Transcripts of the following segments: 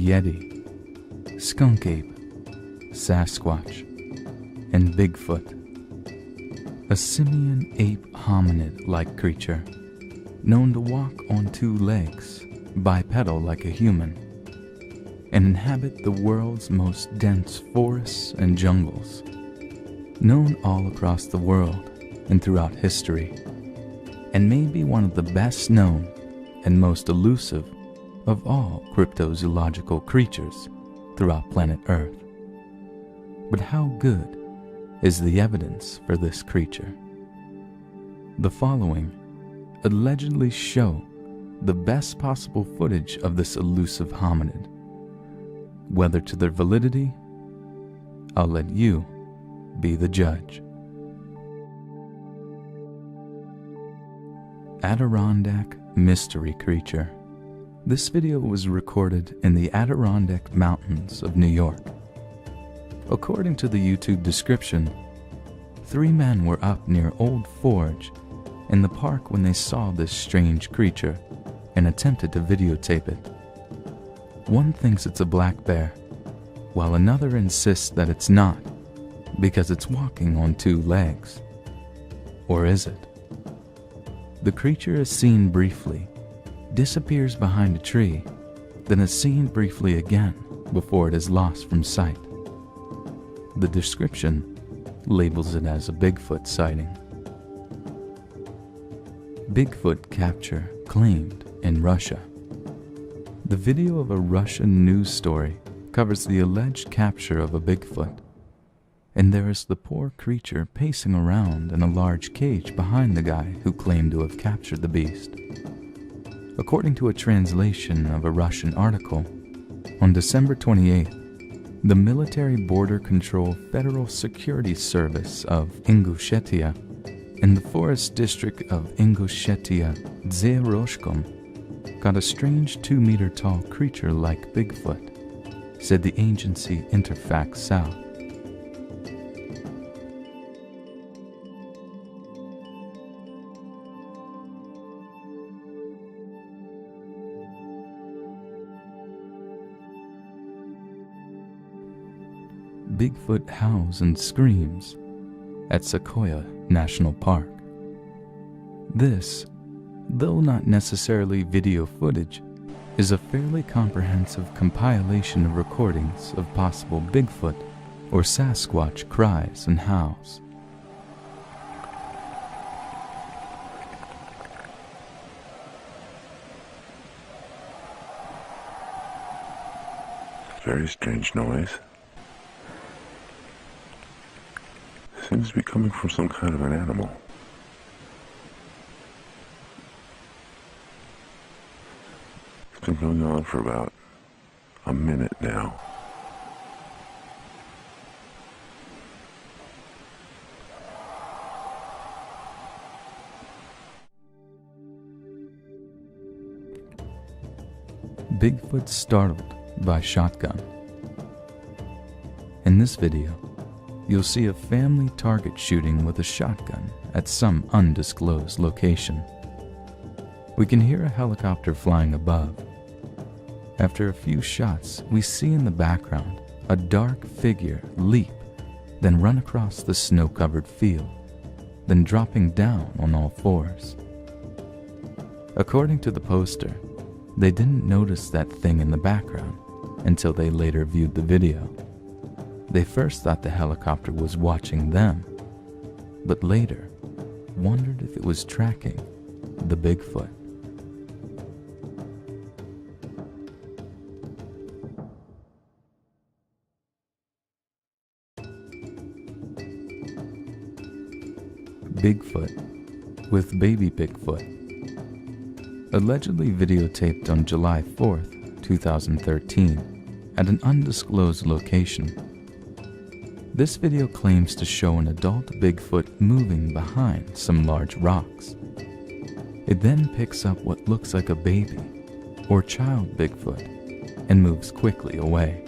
Yeti, skunk ape, Sasquatch, and Bigfoot. A simian ape hominid-like creature, known to walk on two legs, bipedal like a human, and inhabit the world's most dense forests and jungles, known all across the world and throughout history, and may be one of the best known and most elusive of all cryptozoological creatures throughout planet Earth. But how good is the evidence for this creature? The following allegedly show the best possible footage of this elusive hominid. Whether to their validity, I'll let you be the judge. Adirondack Mystery Creature. This video was recorded in the Adirondack Mountains of New York. According to the YouTube description, 3 men were up near Old Forge in the park when they saw this strange creature and attempted to videotape it. One thinks it's a black bear, while another insists that it's not because it's walking on 2 legs. Or is it? The creature is seen briefly, disappears behind a tree, then is seen briefly again before it is lost from sight. The description labels it as a Bigfoot sighting. Bigfoot capture claimed in Russia. The video of a Russian news story covers the alleged capture of a Bigfoot, and there is the poor creature pacing around in a large cage behind the guy who claimed to have captured the beast. According to a translation of a Russian article, on December 28th, the Military Border Control Federal Security Service of Ingushetia in the forest district of Ingushetia Zeroshkom got a strange 2-meter tall creature like Bigfoot, said the agency Interfax South. Bigfoot howls and screams at Sequoia National Park. This, though not necessarily video footage, is a fairly comprehensive compilation of recordings of possible Bigfoot or Sasquatch cries and howls. Very strange noise. Seems to be coming from some kind of an animal. It's been going on for about a minute now. Bigfoot startled by shotgun. In this video, you'll see a family target shooting with a shotgun at some undisclosed location. We can hear a helicopter flying above. After a few shots, we see in the background a dark figure leap, then run across the snow-covered field, then dropping down on all fours. According to the poster, they didn't notice that thing in the background until they later viewed the video. They first thought the helicopter was watching them, but later wondered if it was tracking the Bigfoot. Bigfoot with baby Bigfoot. Allegedly videotaped on July 4th, 2013, at an undisclosed location. This video claims to show an adult Bigfoot moving behind some large rocks. It then picks up what looks like a baby or child Bigfoot and moves quickly away.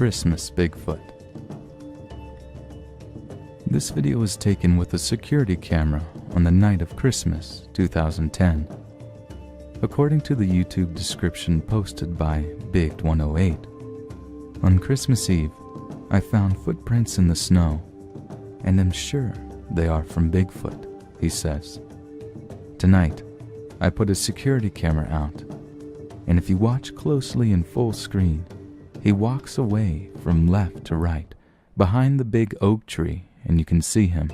Christmas Bigfoot. This video was taken with a security camera on the night of Christmas 2010. According to the YouTube description posted by Big108, on Christmas Eve, I found footprints in the snow, and am sure they are from Bigfoot, he says. Tonight, I put a security camera out, and if you watch closely in full screen, he walks away from left to right, behind the big oak tree, and you can see him.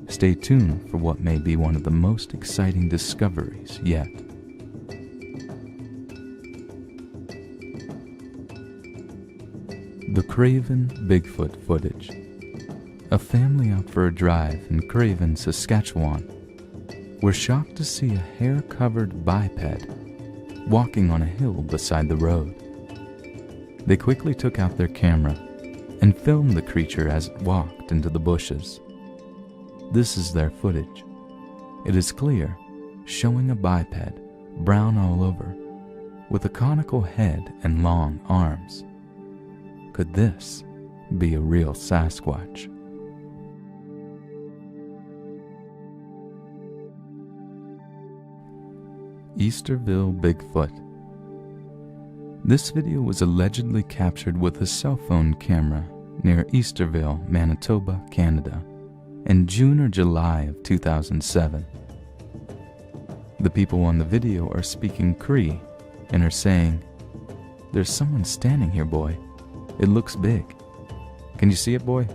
Stay tuned for what may be one of the most exciting discoveries yet. The Craven Bigfoot footage. A family out for a drive in Craven, Saskatchewan, were shocked to see a hair-covered biped walking on a hill beside the road. They quickly took out their camera and filmed the creature as it walked into the bushes. This is their footage. It is clear, showing a biped, brown all over, with a conical head and long arms. Could this be a real Sasquatch? Easterville Bigfoot. This video was allegedly captured with a cell phone camera near Easterville, Manitoba, Canada, in June or July of 2007. The people on the video are speaking Cree and are saying, "There's someone standing here, boy. It looks big. Can you see it, boy?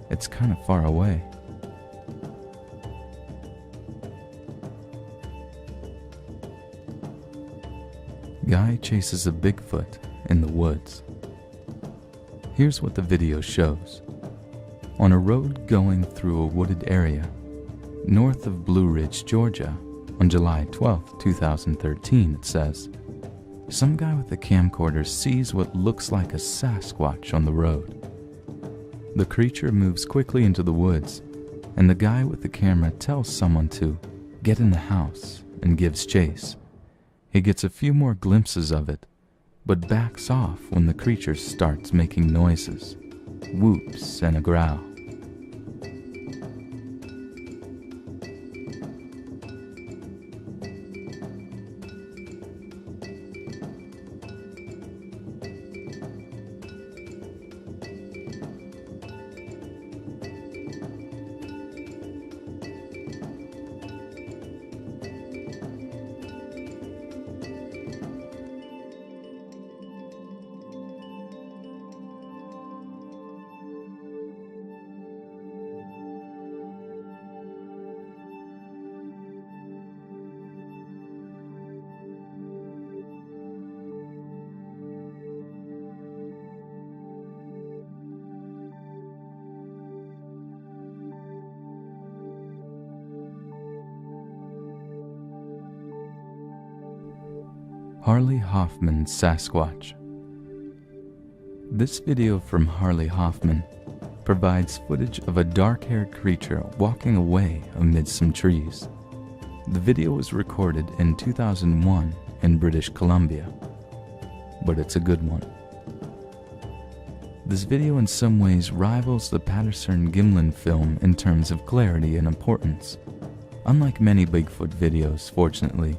It's kind of far away." Guy chases a Bigfoot in the woods. Here's what the video shows. On a road going through a wooded area, north of Blue Ridge, Georgia, on July 12, 2013, it says, some guy with a camcorder sees what looks like a Sasquatch on the road. The creature moves quickly into the woods, and the guy with the camera tells someone to get in the house and gives chase. He gets a few more glimpses of it, but backs off when the creature starts making noises, whoops and a growl. Harley Hoffman Sasquatch. This video from Harley Hoffman provides footage of a dark-haired creature walking away amid some trees. The video was recorded in 2001 in British Columbia, but it's a good one. This video in some ways rivals the Patterson-Gimlin film in terms of clarity and importance. Unlike many Bigfoot videos, fortunately,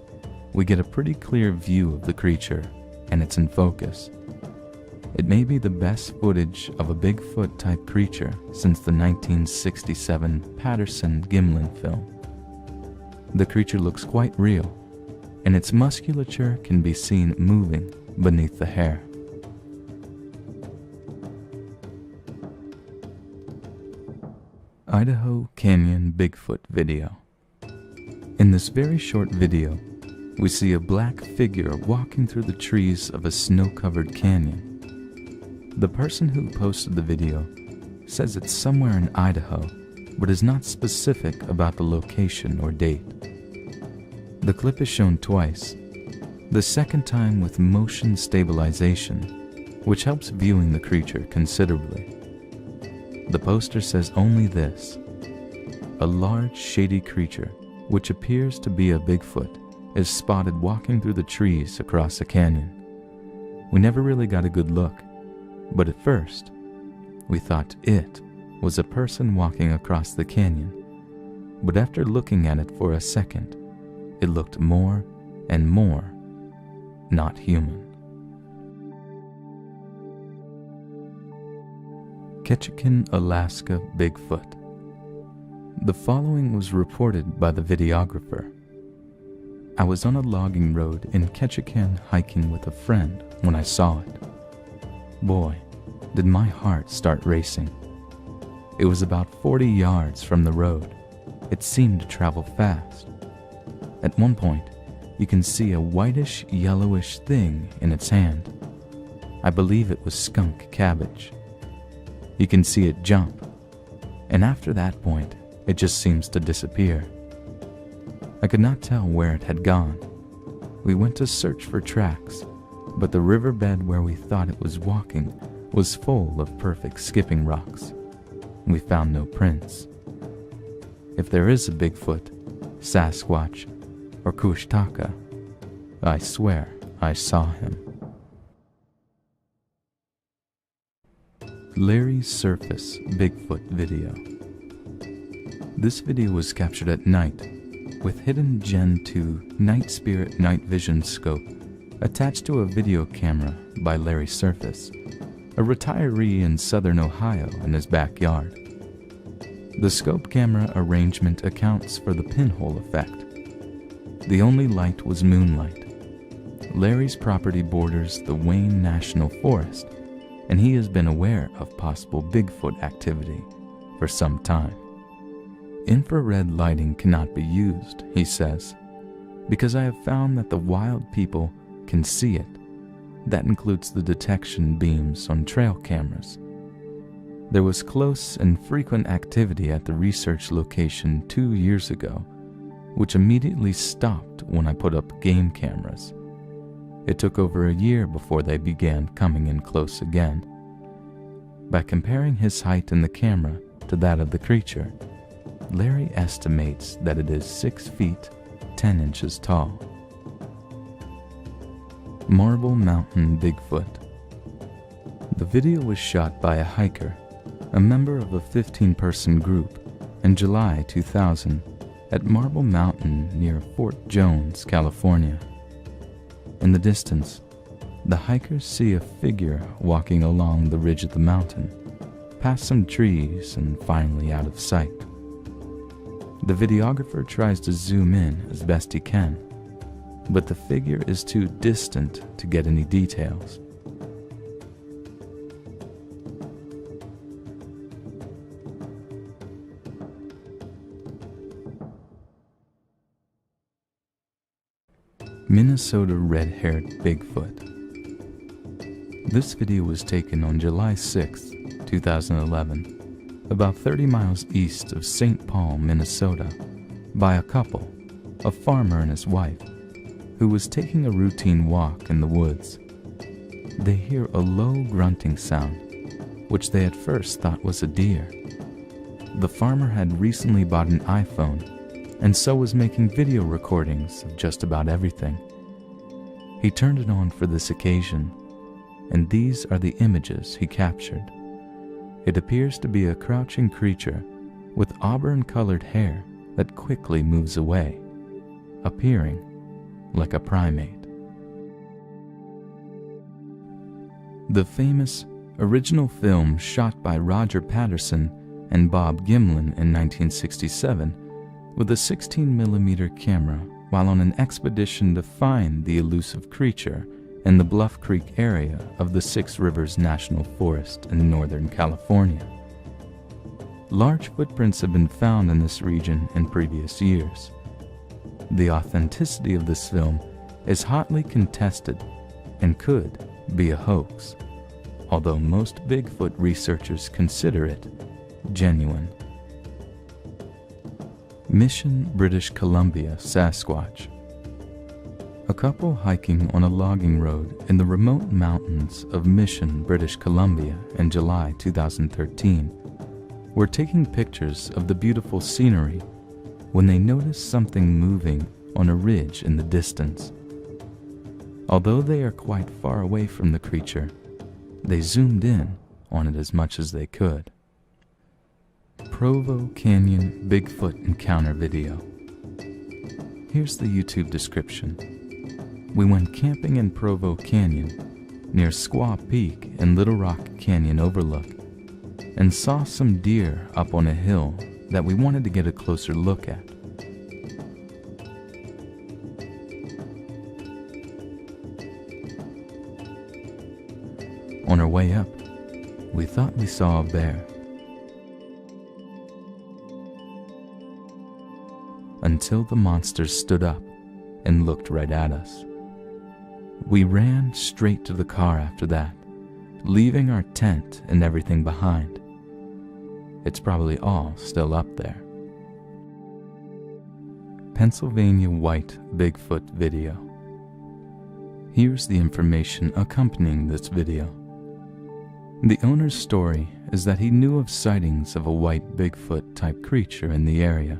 we get a pretty clear view of the creature, and it's in focus. It may be the best footage of a Bigfoot-type creature since the 1967 Patterson-Gimlin film. The creature looks quite real, and its musculature can be seen moving beneath the hair. Idaho Canyon Bigfoot video. In this very short video, we see a black figure walking through the trees of a snow-covered canyon. The person who posted the video says it's somewhere in Idaho, but is not specific about the location or date. The clip is shown twice, the second time with motion stabilization, which helps viewing the creature considerably. The poster says only this: a large shady creature, which appears to be a Bigfoot, is spotted walking through the trees across a canyon. We never really got a good look, but at first, we thought it was a person walking across the canyon. But after looking at it for a second, it looked more and more not human. Ketchikan, Alaska Bigfoot. The following was reported by the videographer. I was on a logging road in Ketchikan hiking with a friend when I saw it. Boy, did my heart start racing. It was about 40 yards from the road. It seemed to travel fast. At one point, you can see a whitish, yellowish thing in its hand. I believe it was skunk cabbage. You can see it jump, and after that point, it just seems to disappear. I could not tell where it had gone. We went to search for tracks, but the riverbed where we thought it was walking was full of perfect skipping rocks. We found no prints. If there is a Bigfoot, Sasquatch, or Kushtaka, I swear I saw him. Larry's Surface Bigfoot video. This video was captured at night with hidden Gen 2 Night Spirit Night Vision scope attached to a video camera by Larry Surface, a retiree in southern Ohio, in his backyard. The scope camera arrangement accounts for the pinhole effect. The only light was moonlight. Larry's property borders the Wayne National Forest, and he has been aware of possible Bigfoot activity for some time. Infrared lighting cannot be used, he says, because I have found that the wild people can see it. That includes the detection beams on trail cameras. There was close and frequent activity at the research location 2 years ago, which immediately stopped when I put up game cameras. It took over a year before they began coming in close again. By comparing his height in the camera to that of the creature, Larry estimates that it is 6 feet 10 inches tall. Marble Mountain Bigfoot. The video was shot by a hiker, a member of a 15-person group, in July 2000 at Marble Mountain near Fort Jones, California. In the distance, the hikers see a figure walking along the ridge of the mountain, past some trees and finally out of sight. The videographer tries to zoom in as best he can, but the figure is too distant to get any details. Minnesota red-haired Bigfoot. This video was taken on July 6, 2011, about 30 miles east of St. Paul, Minnesota, by a couple, a farmer and his wife, who was taking a routine walk in the woods. They hear a low grunting sound, which they at first thought was a deer. The farmer had recently bought an iPhone and so was making video recordings of just about everything. He turned it on for this occasion, and these are the images he captured. It appears to be a crouching creature with auburn-colored hair that quickly moves away, appearing like a primate. The famous original film shot by Roger Patterson and Bob Gimlin in 1967 with a 16mm camera while on an expedition to find the elusive creature in the Bluff Creek area of the Six Rivers National Forest in Northern California. Large footprints have been found in this region in previous years. The authenticity of this film is hotly contested and could be a hoax, although most Bigfoot researchers consider it genuine. Mission, British Columbia Sasquatch. A couple hiking on a logging road in the remote mountains of Mission, British Columbia in July 2013 were taking pictures of the beautiful scenery when they noticed something moving on a ridge in the distance. Although they are quite far away from the creature, they zoomed in on it as much as they could. Provo Canyon Bigfoot Encounter Video. Here's the YouTube description. We went camping in Provo Canyon, near Squaw Peak and Little Rock Canyon Overlook, and saw some deer up on a hill that we wanted to get a closer look at. On our way up, we thought we saw a bear, until the monster stood up and looked right at us. We ran straight to the car after that, leaving our tent and everything behind. It's probably all still up there. Pennsylvania White Bigfoot Video. Here's the information accompanying this video. The owner's story is that he knew of sightings of a white Bigfoot-type creature in the area.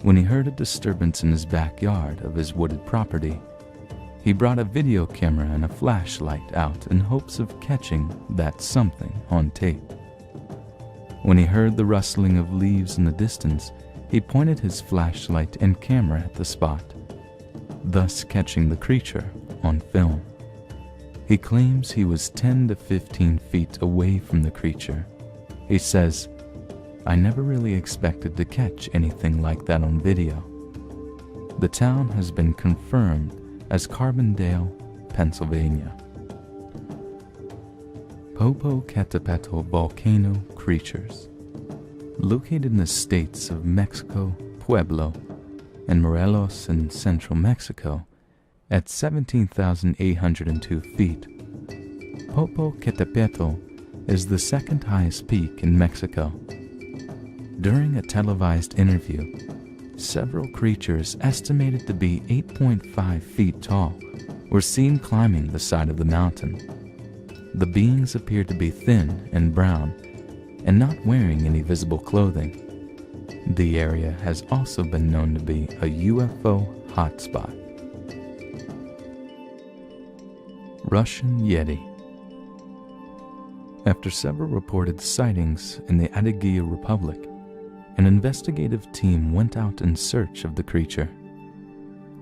When he heard a disturbance in his backyard of his wooded property, he brought a video camera and a flashlight out in hopes of catching that something on tape. When he heard the rustling of leaves in the distance, he pointed his flashlight and camera at the spot, thus catching the creature on film. He claims he was 10 to 15 feet away from the creature. He says, "I never really expected to catch anything like that on video." The town has been confirmed as Carbondale, Pennsylvania. Popocatépetl volcano creatures. Located in the states of Mexico, Pueblo, and Morelos in central Mexico, at 17,802 feet, Popocatépetl is the second highest peak in Mexico. During a televised interview, several creatures estimated to be 8.5 feet tall were seen climbing the side of the mountain. The beings appeared to be thin and brown and not wearing any visible clothing. The area has also been known to be a UFO hotspot. Russian Yeti. After several reported sightings in the Adygea Republic, an investigative team went out in search of the creature.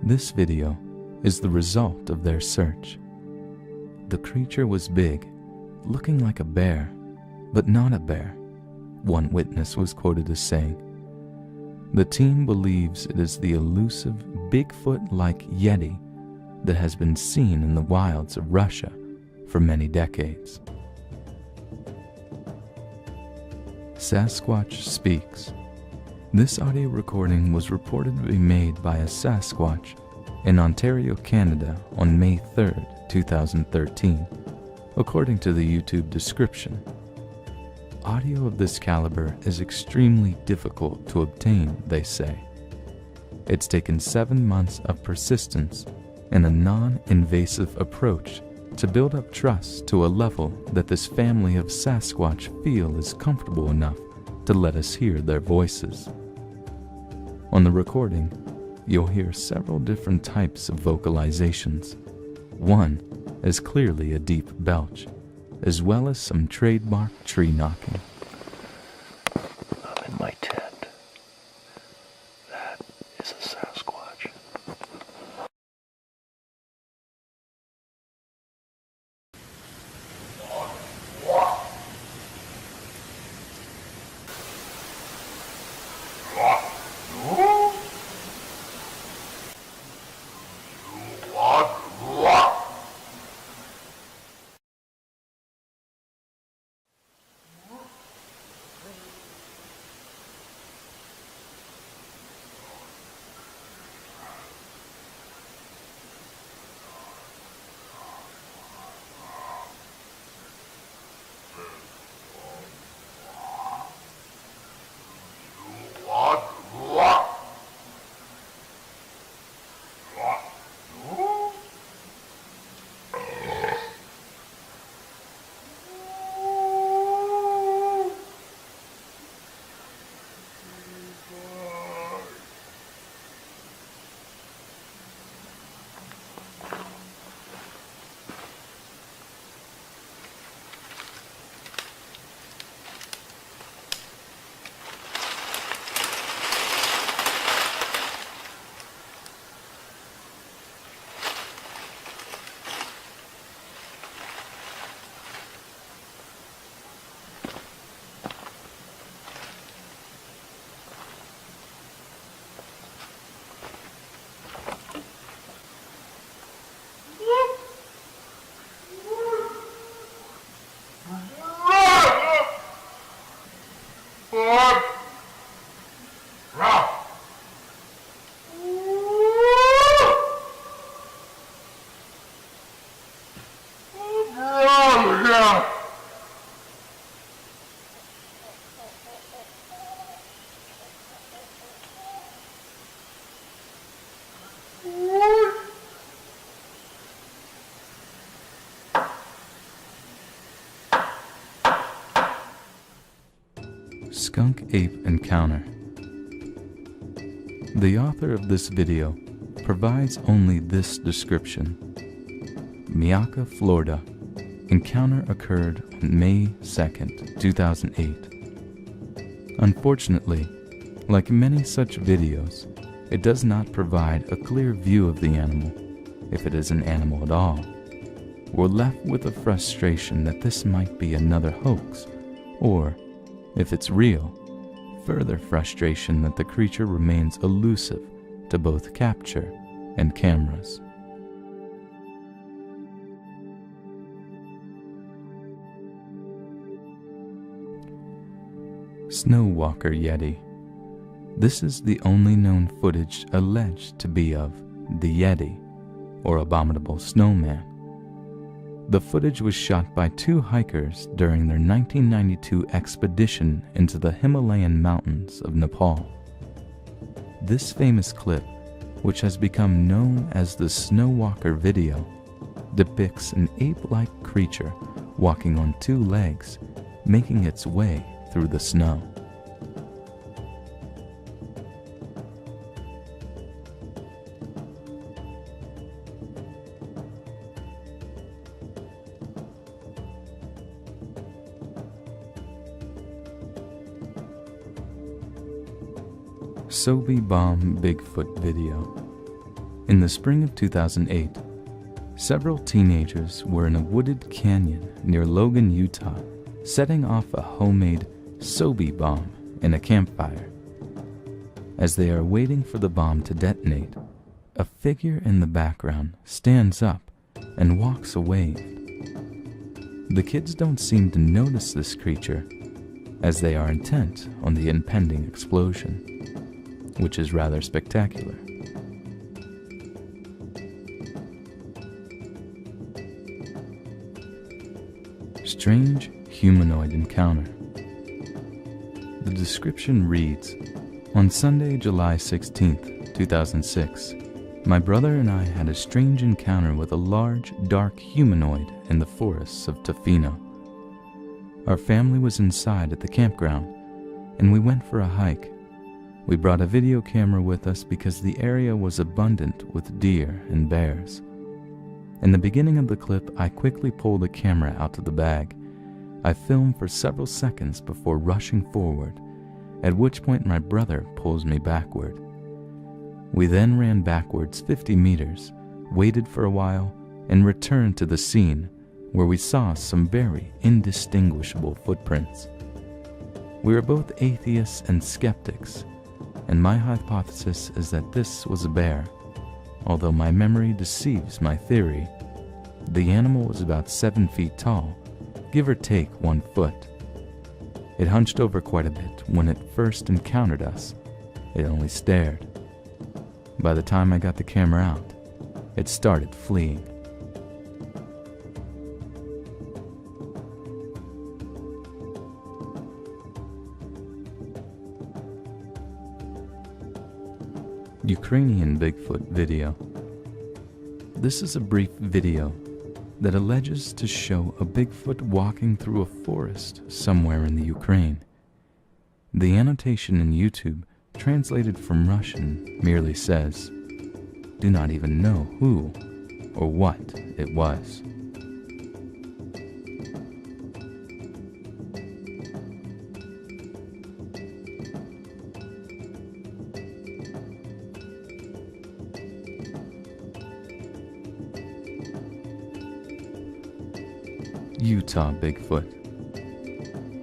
This video is the result of their search. The creature was big, looking like a bear, but not a bear, one witness was quoted as saying. The team believes it is the elusive Bigfoot-like Yeti that has been seen in the wilds of Russia for many decades. Sasquatch Speaks. This audio recording was reported to be made by a Sasquatch in Ontario, Canada on May 3rd, 2013, according to the YouTube description. Audio of this caliber is extremely difficult to obtain, they say. It's taken 7 months of persistence and a non-invasive approach to build up trust to a level that this family of Sasquatch feel is comfortable enough to let us hear their voices. On the recording, you'll hear several different types of vocalizations. One is clearly a deep belch, as well as some trademark tree knocking. I'm in my tent. That is a Sasquatch. Skunk Ape Encounter. The author of this video provides only this description. Miaka, Florida. Encounter occurred on May 2nd, 2008. Unfortunately, like many such videos, it does not provide a clear view of the animal, if it is an animal at all. We're left with the frustration that this might be another hoax, or, if it's real, further frustration that the creature remains elusive to both capture and cameras. Snowwalker Yeti. This is the only known footage alleged to be of the Yeti, or abominable snowman. The footage was shot by two hikers during their 1992 expedition into the Himalayan mountains of Nepal. This famous clip, which has become known as the Snowwalker video, depicts an ape-like creature walking on two legs, making its way through the snow. Sobe Bomb Bigfoot video. In the spring of 2008, several teenagers were in a wooded canyon near Logan, Utah, setting off a homemade Sobe bomb in a campfire. As they are waiting for the bomb to detonate, a figure in the background stands up and walks away. The kids don't seem to notice this creature, as they are intent on the impending explosion, which is rather spectacular. Strange humanoid encounter. The description reads, on Sunday, July 16th, 2006, my brother and I had a strange encounter with a large, dark humanoid in the forests of Tofino. Our family was inside at the campground, and we went for a hike. We brought a video camera with us because the area was abundant with deer and bears. In the beginning of the clip, I quickly pulled the camera out of the bag. I filmed for several seconds before rushing forward, at which point my brother pulls me backward. We then ran backwards 50 meters, waited for a while, and returned to the scene where we saw some very indistinguishable footprints. We are both atheists and skeptics, and my hypothesis is that this was a bear. Although my memory deceives my theory, the animal was about 7 feet tall, give or take 1 foot. It hunched over quite a bit when it first encountered us. It only stared. By the time I got the camera out, it started fleeing. Ukrainian Bigfoot video. This is a brief video that alleges to show a Bigfoot walking through a forest somewhere in the Ukraine. The annotation in YouTube, translated from Russian, merely says, "Do not even know who or what it was." Utah Bigfoot.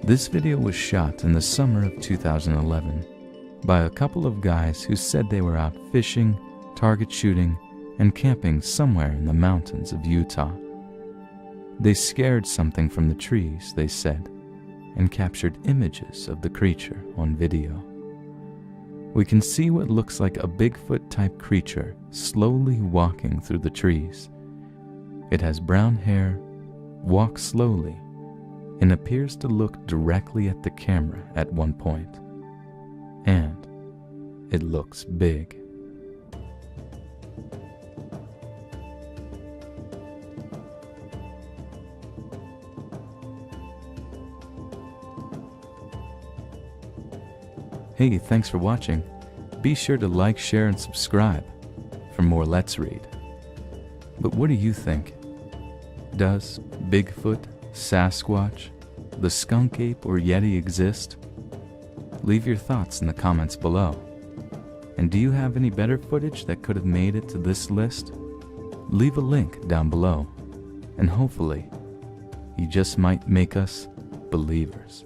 This video was shot in the summer of 2011 by a couple of guys who said they were out fishing, target shooting, and camping somewhere in the mountains of Utah. They scared something from the trees, they said, and captured images of the creature on video. We can see what looks like a Bigfoot-type creature slowly walking through the trees. It has brown hair, walks slowly, and appears to look directly at the camera at one point. And it looks big. Hey, thanks for watching. Be sure to like, share, and subscribe for more Let's Read. But what do you think? Does Bigfoot, Sasquatch, the skunk ape, or Yeti exist? Leave your thoughts in the comments below. And do you have any better footage that could have made it to this list? Leave a link down below, and hopefully, you just might make us believers.